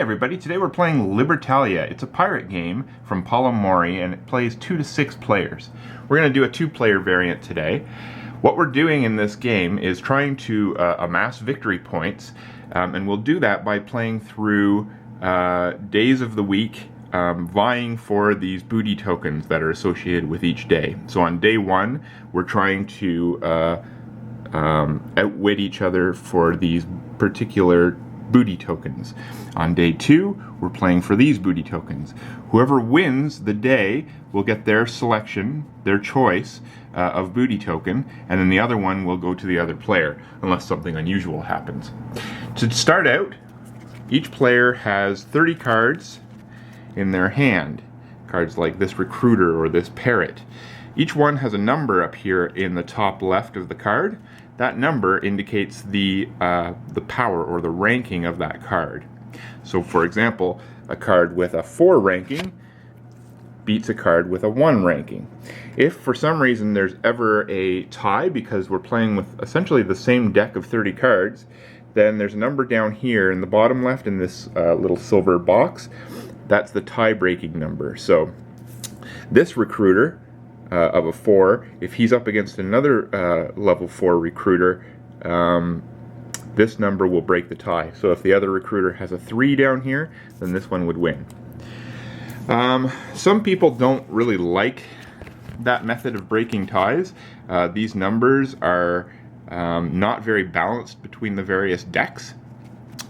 everybody, today we're playing Libertalia. It's a pirate game from Paulo Mori and it plays 2 to 6 players. We're going to do a 2-player variant today. What we're doing in this game is trying to amass victory points, and we'll do that by playing through days of the week, vying for these booty tokens that are associated with each day. So on day 1 we're trying to outwit each other for these particular booty tokens. On day 2, we're playing for these booty tokens. Whoever wins the day will get their selection, their choice of booty token, and then the other one will go to the other player, unless something unusual happens. To start out, each player has 30 cards in their hand. Cards like this recruiter or this parrot. Each one has a number up here in the top left of the card. That number indicates the power or the ranking of that card. So for example, a card with a 4 ranking beats a card with a 1 ranking. If for some reason there's ever a tie, because we're playing with essentially the same deck of 30 cards, then there's a number down here in the bottom left in this little silver box. That's the tie-breaking number. So this recruiter of a 4, if he's up against another level 4 recruiter, this number will break the tie. So if the other recruiter has a 3 down here, then this one would win. Some people don't really like that method of breaking ties. These numbers are not very balanced between the various decks.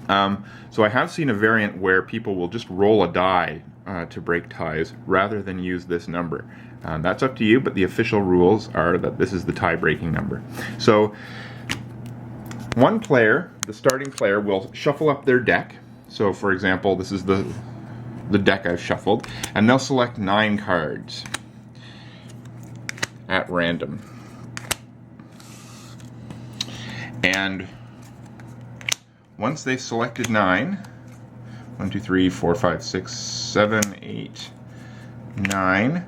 So I have seen a variant where people will just roll a die to break ties rather than use this number. That's up to you, but the official rules are that this is the tie-breaking number. So one player, the starting player, will shuffle up their deck. So for example, this is the deck I've shuffled, and they'll select 9 cards at random. And once they've selected 9, 1, 2, 3, 4, 5, 6, 7, 8, 9,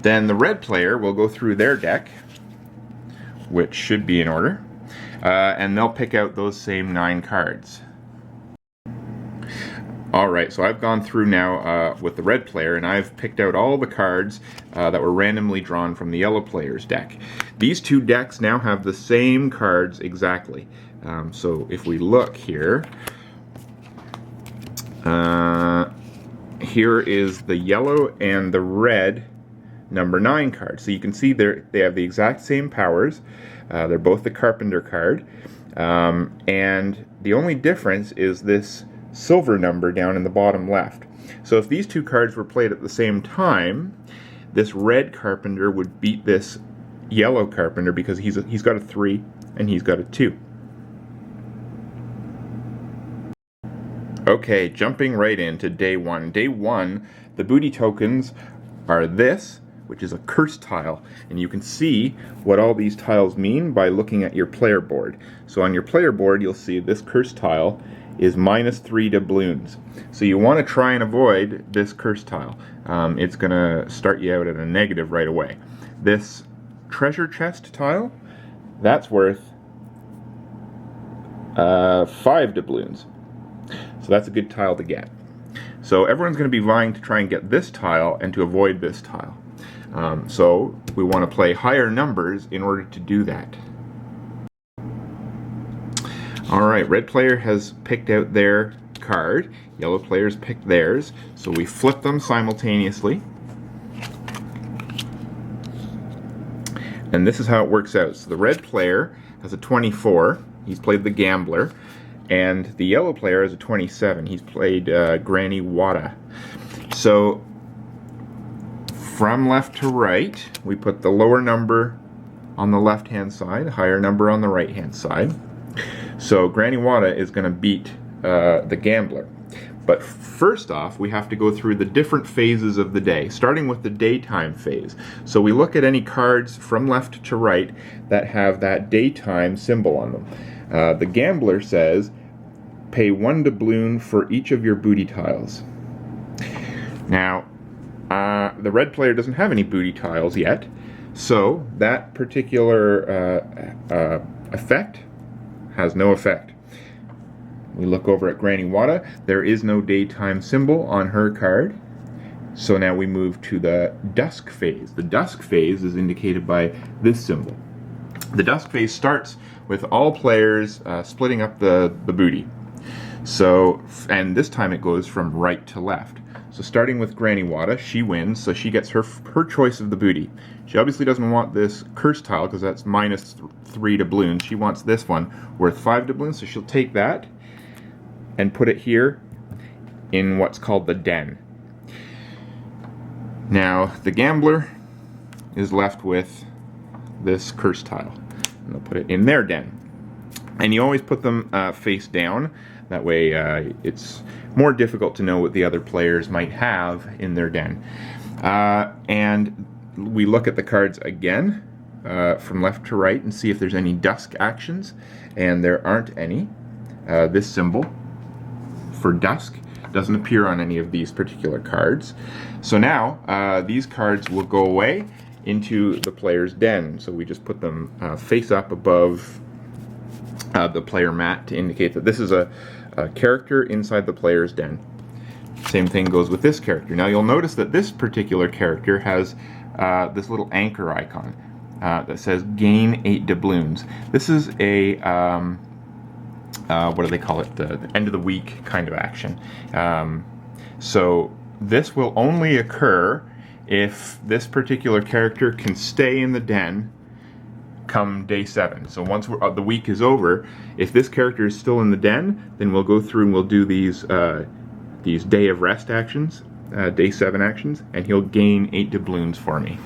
then the red player will go through their deck, which should be in order, and they'll pick out those same 9 cards. Alright, so I've gone through now with the red player, and I've picked out all the cards that were randomly drawn from the yellow player's deck. These two decks now have the same cards exactly. So if we look here, here is the yellow and the red number 9 card. So you can see they have the exact same powers. They're both the Carpenter card. And the only difference is this silver number down in the bottom left. So if these two cards were played at the same time, this red Carpenter would beat this yellow Carpenter because he's got a 3 and he's got a 2. Okay, jumping right into day 1. Day 1, the booty tokens are this, which is a curse tile, and you can see what all these tiles mean by looking at your player board. So on your player board you'll see this curse tile is -3 doubloons. So you want to try and avoid this curse tile. It's going to start you out at a negative right away. This treasure chest tile, that's worth 5 doubloons. So that's a good tile to get. So everyone's going to be vying to try and get this tile and to avoid this tile. So we want to play higher numbers in order to do that. Alright, red player has picked out their card, yellow player's picked theirs, so we flip them simultaneously. And this is how it works out. So the red player has a 24, he's played the gambler, and the yellow player has a 27, he's played Granny Wada. So from left to right, we put the lower number on the left hand side, higher number on the right hand side. So Granny Wada is going to beat the gambler. But first off, we have to go through the different phases of the day, starting with the daytime phase. So we look at any cards from left to right that have that daytime symbol on them. The gambler says, pay 1 doubloon for each of your booty tiles. Now, the red player doesn't have any booty tiles yet, so that particular effect has no effect. We look over at Granny Wada. There is no daytime symbol on her card. So now we move to the dusk phase. The dusk phase is indicated by this symbol. The dusk phase starts with all players splitting up the booty. So, and this time it goes from right to left. So starting with Granny Wada, she wins, so she gets her choice of the booty. She obviously doesn't want this curse tile because that's -3 doubloons. She wants this one worth 5 doubloons, so she'll take that and put it here in what's called the den. Now the gambler is left with this curse tile, and they'll put it in their den. And you always put them face down. That way it's more difficult to know what the other players might have in their den. And we look at the cards again from left to right and see if there's any dusk actions, and there aren't any. This symbol for dusk doesn't appear on any of these particular cards. So now these cards will go away into the player's den. So we just put them face up above the player mat to indicate that this is a character inside the player's den. Same thing goes with this character. Now you'll notice that this particular character has this little anchor icon that says gain 8 doubloons. This is a what do they call it? The end of the week kind of action. So this will only occur if this particular character can stay in the den come day 7. So once the week is over, if this character is still in the den, then we'll go through and we'll do these day of rest actions, day 7 actions, and he'll gain 8 doubloons for me.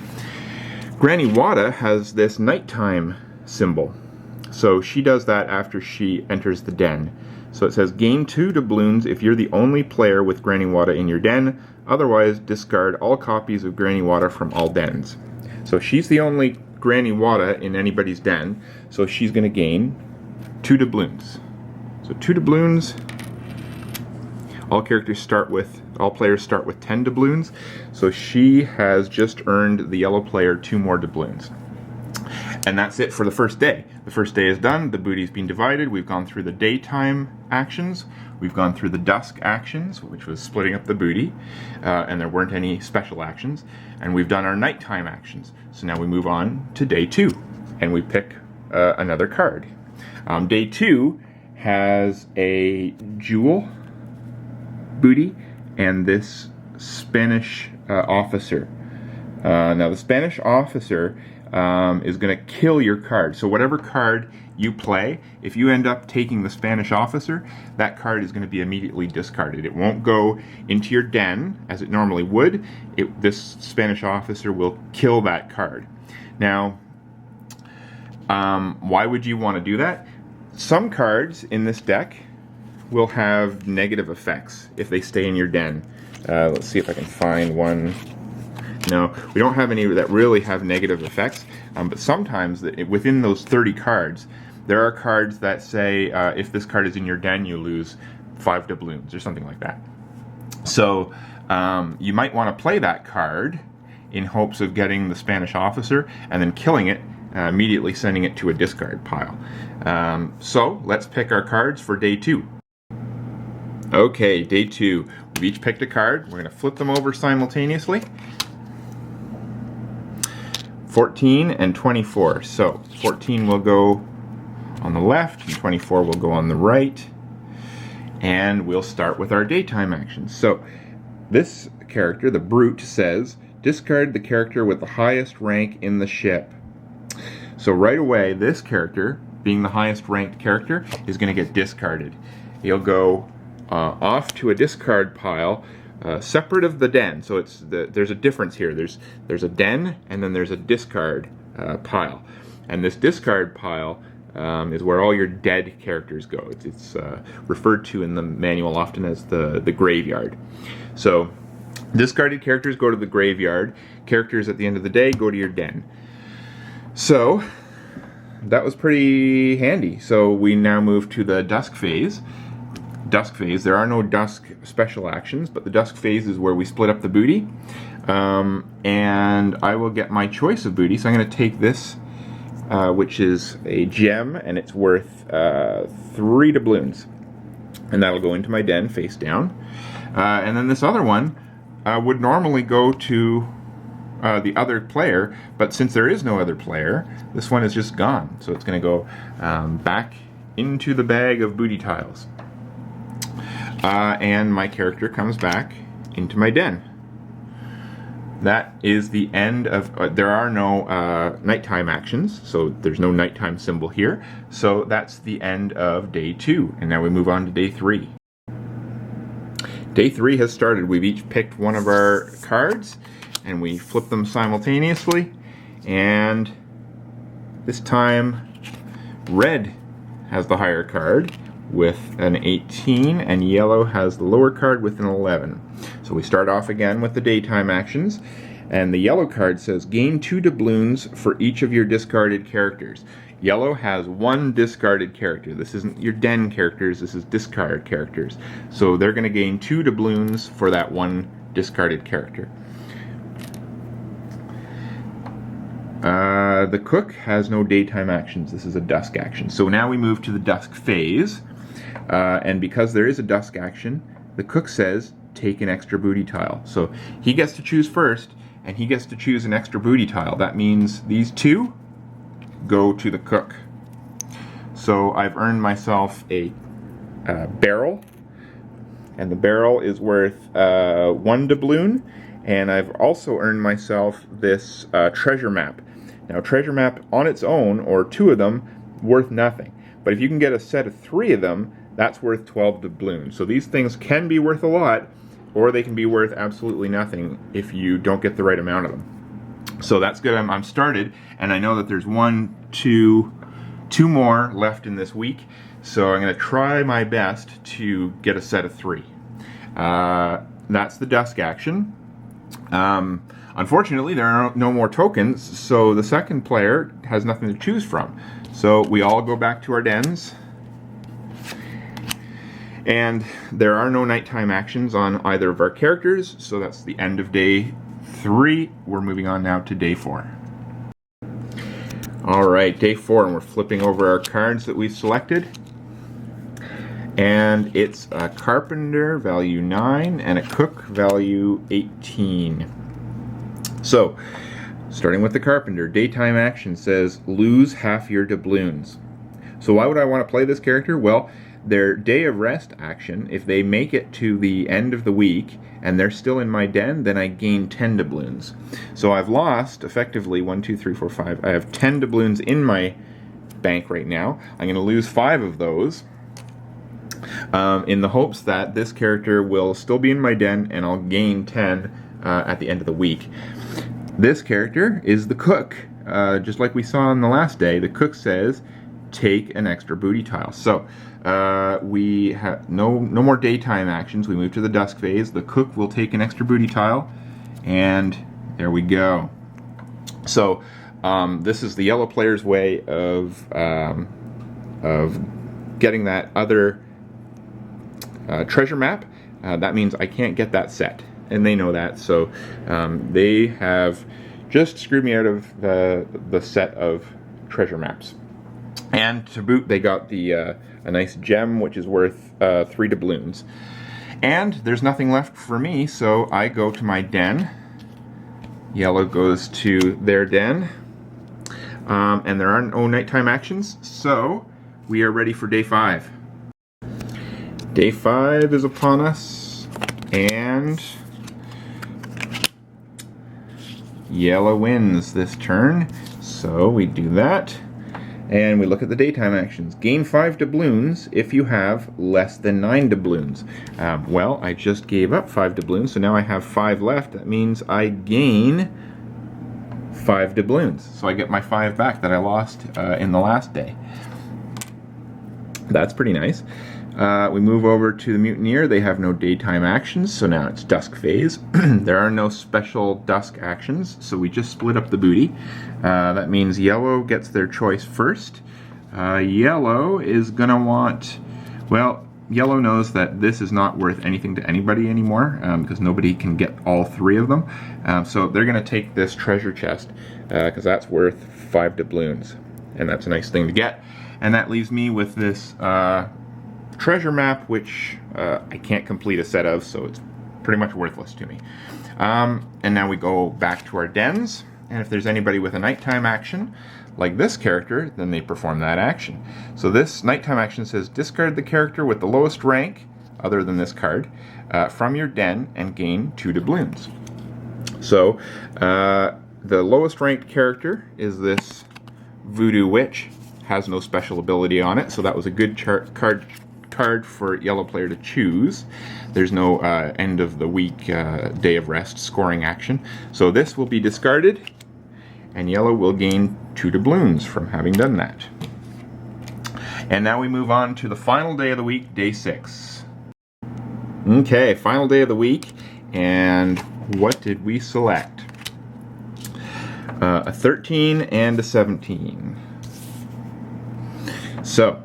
Granny Wada has this nighttime symbol. So she does that after she enters the den. So it says gain 2 doubloons if you're the only player with Granny Wada in your den, otherwise discard all copies of Granny Wada from all dens. So she's the only Granny Wada in anybody's den, so she's going to gain 2 doubloons. So 2 doubloons. All players start with 10 doubloons, so she has just earned the yellow player 2 more doubloons. And that's it for the first day. The first day is done, the booty's been divided, we've gone through the daytime actions, we've gone through the dusk actions, which was splitting up the booty, and there weren't any special actions, and we've done our nighttime actions. So now we move on to day 2, and we pick another card. Day 2 has a jewel booty and this Spanish officer. Now the Spanish officer is going to kill your card. So whatever card you play, if you end up taking the Spanish officer, that card is going to be immediately discarded. It won't go into your den as it normally would. This Spanish officer will kill that card. Now, why would you want to do that? Some cards in this deck will have negative effects if they stay in your den. Let's see if I can find one. No, we don't have any that really have negative effects, but sometimes within those 30 cards, there are cards that say if this card is in your den, you lose 5 doubloons or something like that. So you might want to play that card in hopes of getting the Spanish officer and then killing it, immediately sending it to a discard pile. So let's pick our cards for day 2. Okay, day 2. We've each picked a card. We're going to flip them over simultaneously. 14 and 24. So 14 will go on the left and 24 will go on the right. And we'll start with our daytime actions. So this character, the Brute, says discard the character with the highest rank in the ship. So right away, this character, being the highest ranked character, is going to get discarded. He'll go off to a discard pile separate of the den. So there's a difference here. There's a den and then there's a discard pile. And this discard pile is where all your dead characters go. It's referred to in the manual often as the graveyard. So discarded characters go to the graveyard. Characters at the end of the day go to your den. So that was pretty handy. So we now move to the dusk phase. Dusk phase, there are no dusk special actions, but the dusk phase is where we split up the booty. And I will get my choice of booty. So I'm going to take this, which is a gem, and it's worth 3 doubloons. and that'll go into my den face down. And then this other one would normally go to the other player, but since there is no other player, this one is just gone. So it's going to go back into the bag of booty tiles. And my character comes back into my den. That is the end of, there are no nighttime actions, so there's no nighttime symbol here. So that's the end of day 2, and now we move on to day 3. Day 3 has started. We've each picked one of our cards, and we flip them simultaneously, and this time red has the higher card with an 18, and yellow has the lower card with an 11. So we start off again with the daytime actions, and the yellow card says gain 2 doubloons for each of your discarded characters. Yellow has 1 discarded character. This isn't your den characters, this is discard characters. So they're going to gain 2 doubloons for that 1 discarded character. The cook has no daytime actions. This is a dusk action. So now we move to the dusk phase, and because there is a dusk action, the cook says take an extra booty tile. So he gets to choose first, and he gets to choose an extra booty tile. That means these 2 go to the cook. So I've earned myself a barrel, and the barrel is worth 1 doubloon, and I've also earned myself this treasure map. Now, treasure map on its own, or 2 of them, worth nothing. But if you can get a set of 3 of them, that's worth 12 doubloons. So these things can be worth a lot, or they can be worth absolutely nothing if you don't get the right amount of them. So that's good. I'm started, and I know that there's 2 more left in this week. So I'm going to try my best to get a set of 3. That's the dusk action. Unfortunately, there are no more tokens, so the second player has nothing to choose from. So we all go back to our dens, and there are no nighttime actions on either of our characters, so that's the end of day 3. We're moving on now to day 4. Alright, day 4, and we're flipping over our cards that we've selected. And it's a carpenter, value 9, and a cook, value 18. So, starting with the carpenter, daytime action says lose half your doubloons. So why would I want to play this character? Well, their day of rest action, if they make it to the end of the week and they're still in my den, then I gain 10 doubloons. So I've lost, effectively, 1, 2, 3, 4, 5. I have 10 doubloons in my bank right now. I'm going to lose 5 of those, in the hopes that this character will still be in my den and I'll gain 10 at the end of the week. This character is the cook. Just like we saw on the last day, the cook says take an extra booty tile. So we have no more daytime actions. We move to the dusk phase. The cook will take an extra booty tile, and there we go. So this is the yellow player's way of getting that other treasure map. That means I can't get that set, and they know that, so they have just screwed me out of the set of treasure maps. And to boot, they got the a nice gem, which is worth 3 doubloons. And there's nothing left for me, so I go to my den. Yellow goes to their den, and there are no nighttime actions, so we are ready for day 5. Day 5 is upon us, and yellow wins this turn, so we do that, and we look at the daytime actions. Gain 5 doubloons if you have less than 9 doubloons. Well, I just gave up 5 doubloons, so now I have 5 left. That means I gain 5 doubloons, so I get my 5 back that I lost in the last day. That's pretty nice. We move over to the Mutineer. They have no daytime actions, so now it's dusk phase. There are no special dusk actions, so we just split up the booty. That means yellow gets their choice first. Yellow is going to want, well, yellow knows that this is not worth anything to anybody anymore, because nobody can get all 3 of them. So they're going to take this treasure chest, because that's worth 5 doubloons, and that's a nice thing to get. And that leaves me with this treasure map, which I can't complete a set of, so it's pretty much worthless to me. And now we go back to our dens, and if there's anybody with a nighttime action, like this character, then they perform that action. So this nighttime action says discard the character with the lowest rank, other than this card, from your den and gain 2 doubloons. So the lowest ranked character is this Voodoo Witch. Has no special ability on it, so that was a good card for yellow player to choose. There's no end of the week day of rest scoring action. So this will be discarded, and yellow will gain 2 doubloons from having done that. And now we move on to the final day of the week, day 6. Okay, final day of the week, and what did we select? A 13 and a 17. So,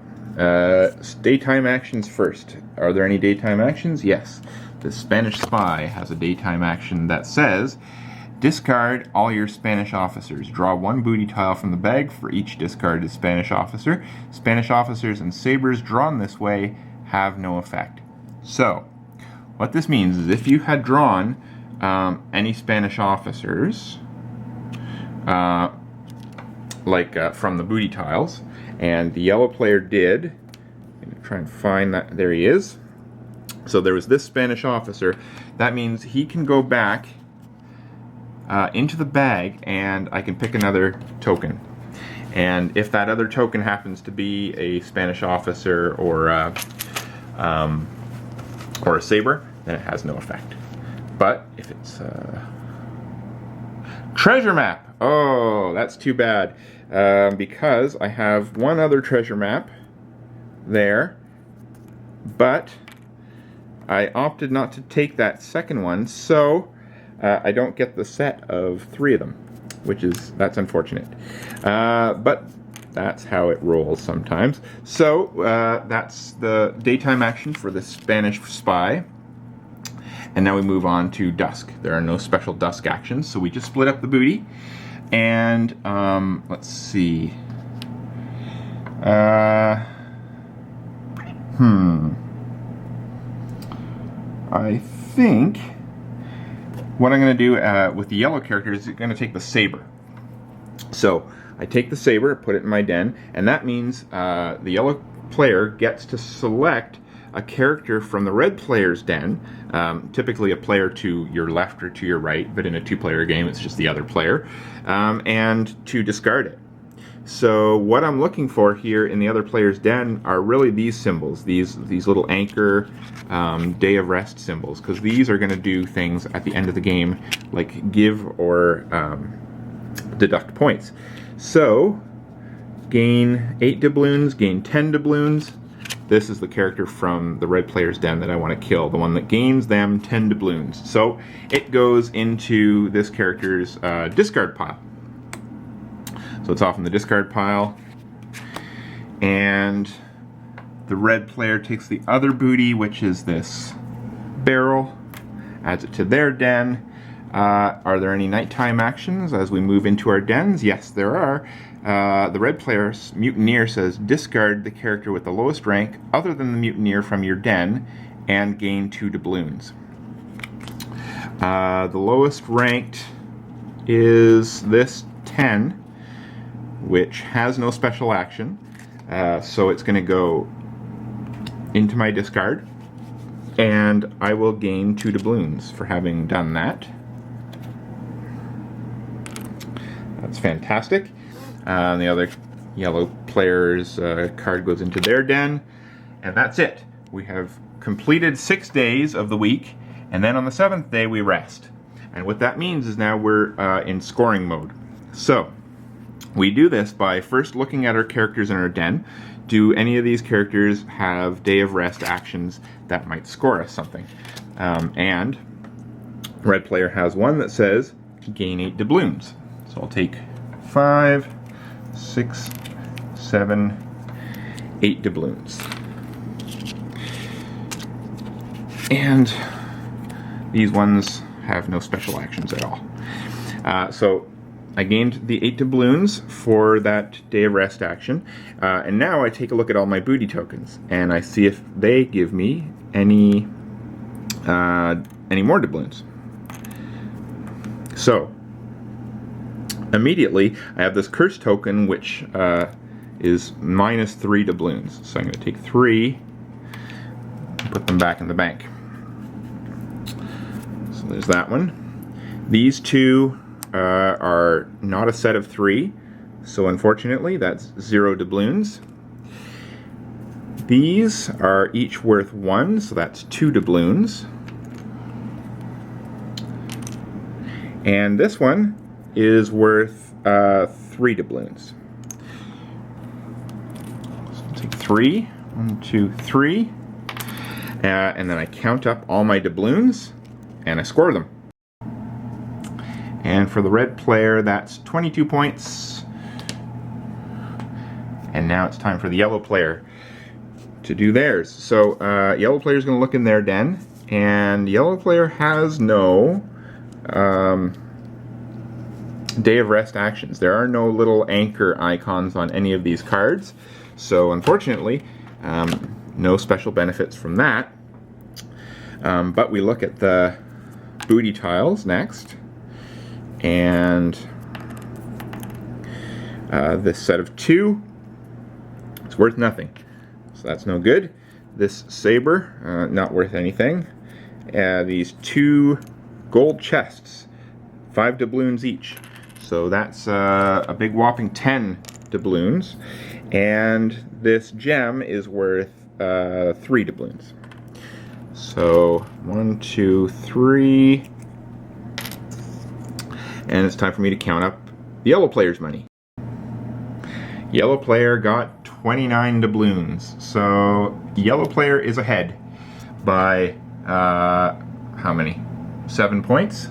daytime actions first. Are there any daytime actions? Yes. The Spanish Spy has a daytime action that says, discard all your Spanish officers. Draw 1 booty tile from the bag for each discarded Spanish officer. Spanish officers and sabers drawn this way have no effect. So, what this means is if you had drawn any Spanish officers, from the booty tiles, and the yellow player did, I'm going to try and find that, there he is. So there was this Spanish officer, that means he can go back into the bag and I can pick another token. And if that other token happens to be a Spanish officer or a saber, then it has no effect. But if it's treasure map, oh, that's too bad. Because I have one other treasure map there, but I opted not to take that second one, so I don't get the set of 3 of them, that's unfortunate. But that's how it rolls sometimes. So that's the daytime action for the Spanish Spy. And now we move on to dusk. There are no special dusk actions, so we just split up the booty. And let's see. I think what I'm going to do with the yellow character is going to take the saber. So I take the saber, put it in my den, and that means the yellow player gets to select a character from the red player's den, typically a player to your left or to your right, but in a 2-player game it's just the other player, and to discard it. So what I'm looking for here in the other player's den are really these symbols, these little anchor day of rest symbols, because these are going to do things at the end of the game like give or deduct points. So gain 8 doubloons, gain 10 doubloons. This is the character from the red player's den that I want to kill, the one that gains them 10 doubloons. So it goes into this character's discard pile. So it's off in the discard pile. And the red player takes the other booty, which is this barrel, adds it to their den. Are there any nighttime actions as we move into our dens? Yes, there are. The red player's mutineer says discard the character with the lowest rank other than the mutineer from your den and gain 2 doubloons. The lowest ranked is this 10, which has no special action, so it's going to go into my discard, and I will gain 2 doubloons for having done that. That's fantastic. The other yellow player's card goes into their den, and that's it. We have completed 6 days of the week, and then on the 7th day we rest. And what that means is now we're in scoring mode. So we do this by first looking at our characters in our den. Do any of these characters have day of rest actions that might score us something? And red player has one that says gain 8 doubloons. So I'll take 5, 6, 7, 8 doubloons. And these ones have no special actions at all. So I gained the 8 doubloons for that day of rest action, and now I take a look at all my booty tokens, and I see if they give me any more doubloons. So, immediately, I have this curse token, which is minus 3 doubloons. So I'm going to take 3 and put them back in the bank. So there's that one. These two are not a set of 3, so unfortunately that's 0 doubloons. These are each worth 1, so that's 2 doubloons. And this one is worth 3 doubloons. So I'll take 3, 1, 2, 3, and then I count up all my doubloons and I score them. And for the red player, that's 22 points. And now it's time for the yellow player to do theirs. So yellow player is going to look in their den, and yellow player has no day of rest actions. There are no little anchor icons on any of these cards, so unfortunately no special benefits from that. But we look at the booty tiles next, and this set of 2, it's worth nothing, so that's no good. This saber, not worth anything. These 2 gold chests, 5 doubloons each, so that's a big whopping 10 doubloons. And this gem is worth 3 doubloons. So 1, 2, 3, and it's time for me to count up the yellow player's money. Yellow player got 29 doubloons, so yellow player is ahead by how many? 7 points.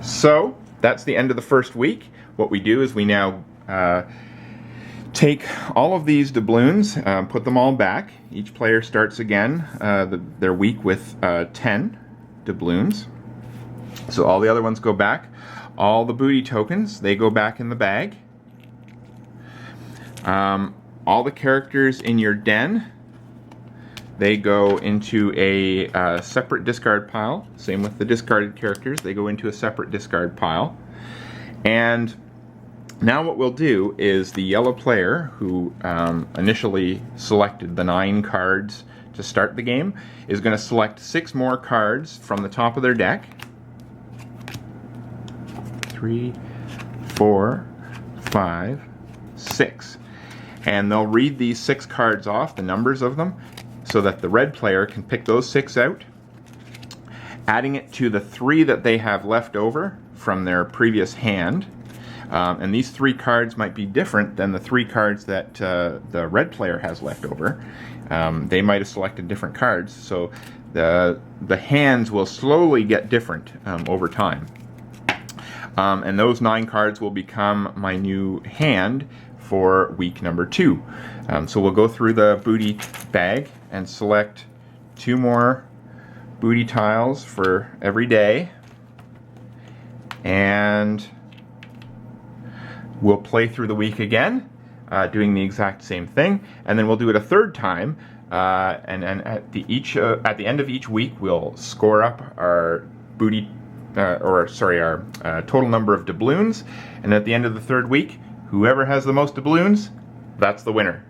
So that's the end of the first week. What we do is we now take all of these doubloons, put them all back. Each player starts again their week with 10 doubloons. So all the other ones go back. All the booty tokens, they go back in the bag. All the characters in your den, they go into a separate discard pile. Same with the discarded characters, they go into a separate discard pile. And now what we'll do is the yellow player, who initially selected the 9 cards to start the game, is going to select 6 more cards from the top of their deck. 3, 4, 5, 6. And they'll read these 6 cards off, the numbers of them, so that the red player can pick those 6 out, adding it to the 3 that they have left over from their previous hand. And these 3 cards might be different than the 3 cards that the red player has left over. They might have selected different cards, so the hands will slowly get different over time. And those 9 cards will become my new hand for week number 2. So we'll go through the booty bag and select 2 more booty tiles for every day, and we'll play through the week again, doing the exact same thing, and then we'll do it a 3rd time, and at the end of each week we'll score up our booty our total number of doubloons, and at the end of the 3rd week, whoever has the most doubloons, that's the winner.